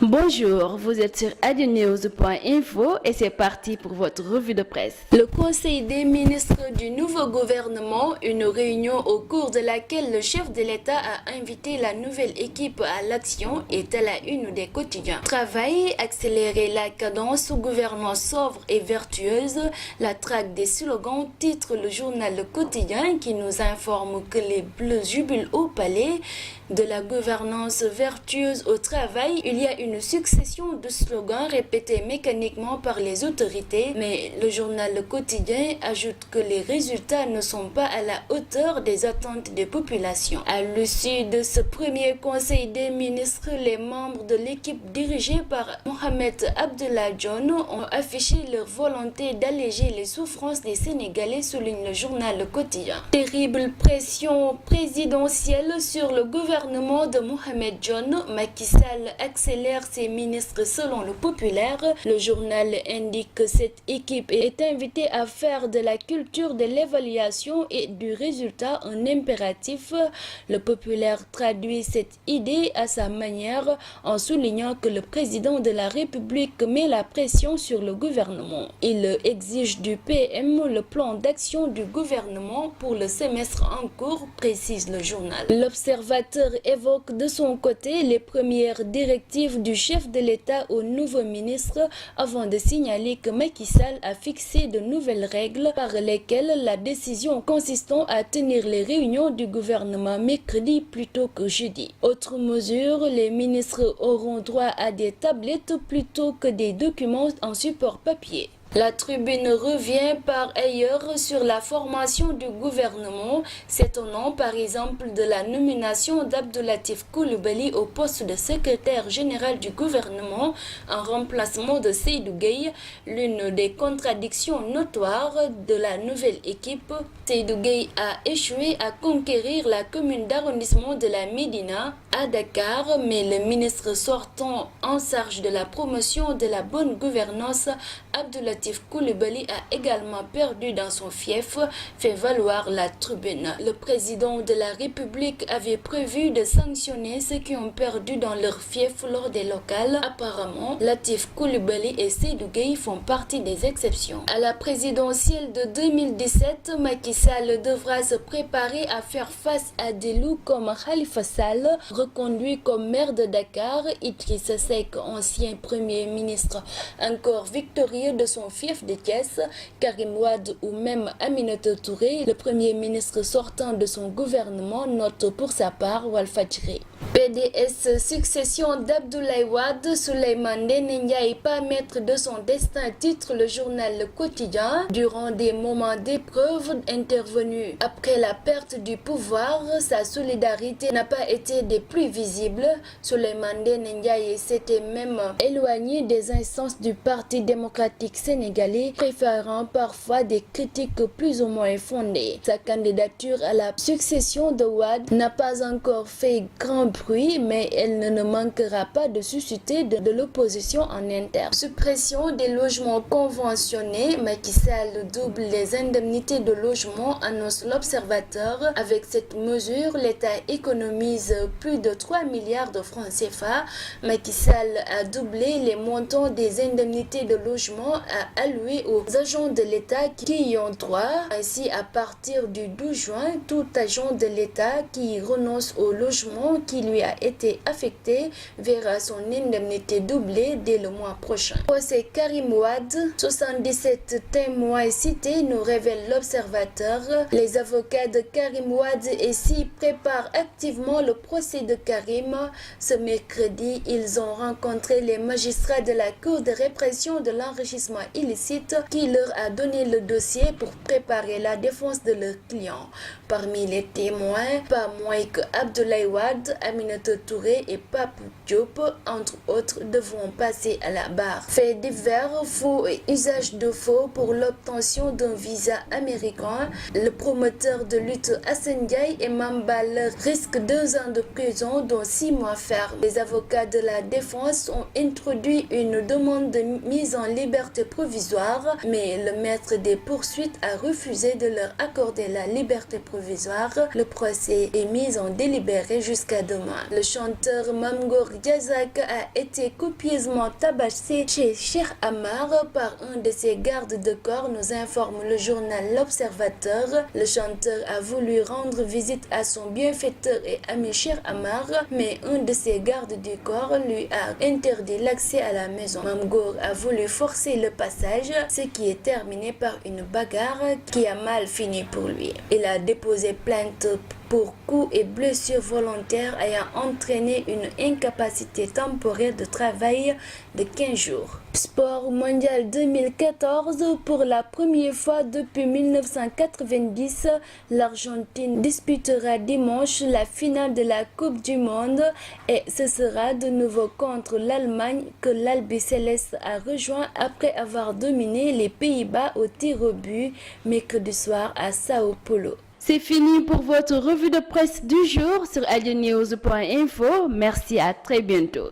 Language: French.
Bonjour, vous êtes sur adionews.info et c'est parti pour votre revue de presse. Le Conseil des ministres du nouveau gouvernement, une réunion au cours de laquelle le chef de l'État a invité la nouvelle équipe à l'action, est à la une des quotidiens. Travail, accélérer la cadence, gouvernance sobre et vertueuse, la traque des slogans, titre le journal Le Quotidien qui nous informe que les Bleus jubilent au palais. De la gouvernance vertueuse au travail, il y a une succession de slogans répétés mécaniquement par les autorités, mais le journal Le Quotidien ajoute que les résultats ne sont pas à la hauteur des attentes des populations. À l'issue de ce premier conseil des ministres, les membres de l'équipe dirigée par Mohamed Abdallah Dionne ont affiché leur volonté d'alléger les souffrances des Sénégalais, souligne le journal Le Quotidien. Terrible pression présidentielle sur le gouvernement de Mohamed Dionne, Macky Sall accélère ses ministres selon le populaire. Le journal indique que cette équipe est invitée à faire de la culture de l'évaluation et du résultat un impératif. Le populaire traduit cette idée à sa manière en soulignant que le président de la République met la pression sur le gouvernement. Il exige du PM le plan d'action du gouvernement pour le semestre en cours, précise le journal. L'Observateur évoque de son côté les premières directives du chef de l'État au nouveau ministre avant de signaler que Macky Sall a fixé de nouvelles règles par lesquelles la décision consistant à tenir les réunions du gouvernement mercredi plutôt que jeudi. Autre mesure, les ministres auront droit à des tablettes plutôt que des documents en support papier. La Tribune revient par ailleurs sur la formation du gouvernement, s'étonnant par exemple de la nomination d'Abdoulatif Coulibaly au poste de secrétaire général du gouvernement en remplacement de Seydou Gueye, l'une des contradictions notoires de la nouvelle équipe. Seydou Gueye a échoué à conquérir la commune d'arrondissement de la Médina à Dakar, mais le ministre sortant en charge de la promotion de la bonne gouvernance, Abdoulatif Coulibaly, a également perdu dans son fief, fait valoir la Tribune. Le président de la République avait prévu de sanctionner ceux qui ont perdu dans leur fief lors des locales. Apparemment, Latif Coulibaly et Seydou Gueye font partie des exceptions. À la présidentielle de 2017, Macky Sall devra se préparer à faire face à des loups comme Khalifa Sall, reconduit comme maire de Dakar, Idrissa Seck, ancien premier ministre, encore victorieux de son fief de Thiès, Karim Wade ou même Aminata Touré, le premier ministre sortant de son gouvernement, note pour sa part Walfadjri. PDS, succession d'Abdoulaye Wade, Souleymane Ndéné Ndiaye pas maître de son destin, titre le journal Le Quotidien. Durant des moments d'épreuve intervenus après la perte du pouvoir, sa solidarité n'a pas été des plus visibles. Souleymane Ndéné Ndiaye s'était même éloigné des instances du Parti démocratique sénégalais, préférant parfois des critiques plus ou moins fondées. Sa candidature à la succession de Wade n'a pas encore fait grand bruit, mais elle ne manquera pas de susciter de l'opposition en interne. Suppression des logements conventionnés, Macky Sall double les indemnités de logement, annonce l'Observateur. Avec cette mesure, l'État économise plus de 3 milliards de francs CFA. Macky Sall a doublé les montants des indemnités de logement à allouer aux agents de l'État qui y ont droit. Ainsi, à partir du 12 juin, tout agent de l'État qui renonce au logement qui lui a été affecté verra son indemnité doublée dès le mois prochain. Procès Karim Wade, 77 témoins cités, nous révèle l'Observateur. Les avocats de Karim Wade préparent activement le procès de Karim. Ce mercredi, ils ont rencontré les magistrats de la Cour de répression de l'enrichissement illicite qui leur a donné le dossier pour préparer la défense de leur client. Parmi les témoins, pas moins que Abdoulaye Wade, Aminata Touré et Pape Diop, entre autres, devront passer à la barre. Faits divers, faux et usage de faux pour l'obtention d'un visa américain. Le promoteur de lutte Assane Ndiaye et Mambal risquent 2 ans de prison, dont 6 mois ferme. Les avocats de la défense ont introduit une demande de mise en liberté provisoire, mais le maître des poursuites a refusé de leur accorder la liberté provisoire. Le procès est mis en délibéré jusqu'à demain. juin. Le chanteur Mame Gor Diazaka a été copieusement tabassé chez Cheikh Amar par un de ses gardes de corps, nous informe le journal L'Observateur. Le chanteur a voulu rendre visite à son bienfaiteur et ami Cheikh Amar, mais un de ses gardes du corps lui a interdit l'accès à la maison. Mame Gor a voulu forcer le passage, ce qui est terminé par une bagarre qui a mal fini pour lui. Il a déposé plainte pour coups et blessures volontaires ayant entraîné une incapacité temporaire de travail de 15 jours. Sport mondial 2014, pour la première fois depuis 1990, l'Argentine disputera dimanche la finale de la Coupe du Monde et ce sera de nouveau contre l'Allemagne que l'Albiceleste a rejoint après avoir dominé les Pays-Bas au tir au but mercredi soir à Sao Paulo. C'est fini pour votre revue de presse du jour sur adionews.info. Merci, à très bientôt.